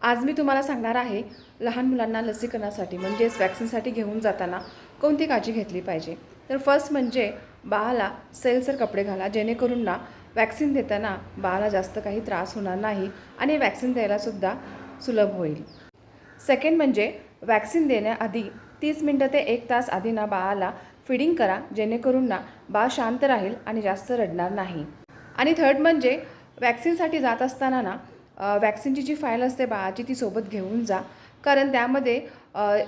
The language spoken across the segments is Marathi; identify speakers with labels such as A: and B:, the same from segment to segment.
A: आज मी तुम्हाला सांगणार आहे लहान मुलांना लसीकरणासाठी म्हणजेच वॅक्सिनसाठी घेऊन जाताना कोणती काळजी घेतली पाहिजे. तर फर्स्ट म्हणजे बाळाला सैलसर कपडे घाला, जेणेकरून ना वॅक्सिन देताना बाळाला जास्त काही त्रास होणार नाही आणि वॅक्सिन द्यायलासुद्धा सुलभ होईल. सेकंड म्हणजे वॅक्सिन देण्याआधी 30 मिनटं ते 1 तास आधी ना बाळाला फीडिंग करा, जेणेकरून ना बाळ शांत राहील आणि जास्त रडणार नाही. आणि थर्ड म्हणजे वॅक्सिनसाठी जात असताना ना वॅक्सिनची जी फाईल असते बाळाची ती सोबत घेऊन जा, कारण त्यामध्ये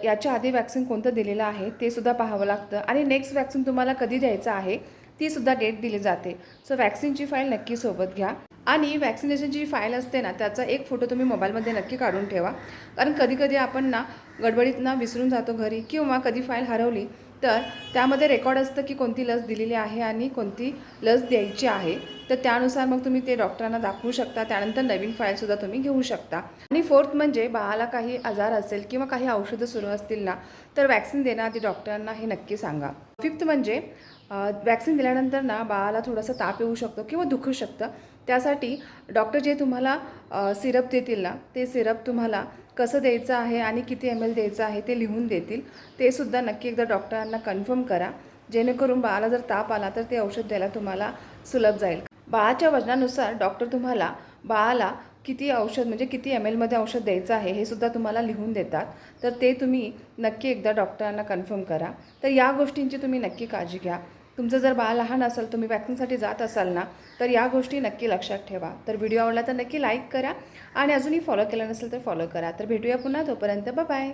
A: याच्या आधी वॅक्सिन कोणतं दिलेलं आहे ते सुद्धा पाहावं लागतं आणि नेक्स्ट वॅक्सिन तुम्हाला कधी द्यायचं आहे ती सुद्धा डेट दिली जाते. सो वॅक्सिनची फाईल नक्की सोबत घ्या आणि वॅक्सिनेशनची जी फाईल असते ना त्याचा एक फोटो तुम्ही मोबाईलमध्ये नक्की काढून ठेवा, कारण कधीकधी आपण ना गडबडीतनं विसरून जातो घरी किंवा कधी फाईल हरवली तर त्यामध्ये रेकॉर्ड असतं की कोणती लस दिलेली आहे आणि कोणती लस द्यायची आहे. तर त्यानुसार मग तुम्ही ते डॉक्टरांना दाखवू शकता, त्यानंतर नवीन फाईलसुद्धा तुम्ही घेऊ शकता. आणि फोर्थ म्हणजे बाळाला काही आजार असेल किंवा काही औषधं सुरू असतील ना तर वॅक्सिन देण्याआधी डॉक्टरांना हे नक्की सांगा. फिफ्थ म्हणजे वॅक्सिन दिल्यानंतर ना बाळाला थोडासा ताप येऊ शकतो किंवा दुखू शकतं. त्यासाठी डॉक्टर जे तुम्हाला सिरप देतील ना ते सिरप तुम्हाला कसं द्यायचं आहे आणि किती ml द्यायचं आहे ते लिहून देतील. ते सुद्धा नक्की एकदा डॉक्टरांना कन्फर्म करा, जेणेकरून बाळाला जर ताप आला तर ते औषध द्यायला तुम्हाला सुलभ जाईल. बाळाच्या वजनानुसार डॉक्टर तुम्हाला बाळाला किती औषध म्हणजे किती ml औषध द्यायचं आहे हे सुद्धा तुम्हाला लिहून देतात. तर ते तुम्ही नक्की एकदा डॉक्टरांना कन्फर्म करा. तर या गोष्टींची तुम्ही नक्की काळजी घ्या. तुमचं जर बाळ लहान असेल, तुम्ही वॅक्सिनसाठी जात असाल ना तर या गोष्टी नक्की लक्षात ठेवा. तर व्हिडिओ आवडला तर नक्की लाईक करा आणि अजूनही फॉलो केलं नसेल तर फॉलो करा. तर भेटूया पुन्हा, तोपर्यंत बाय बाय.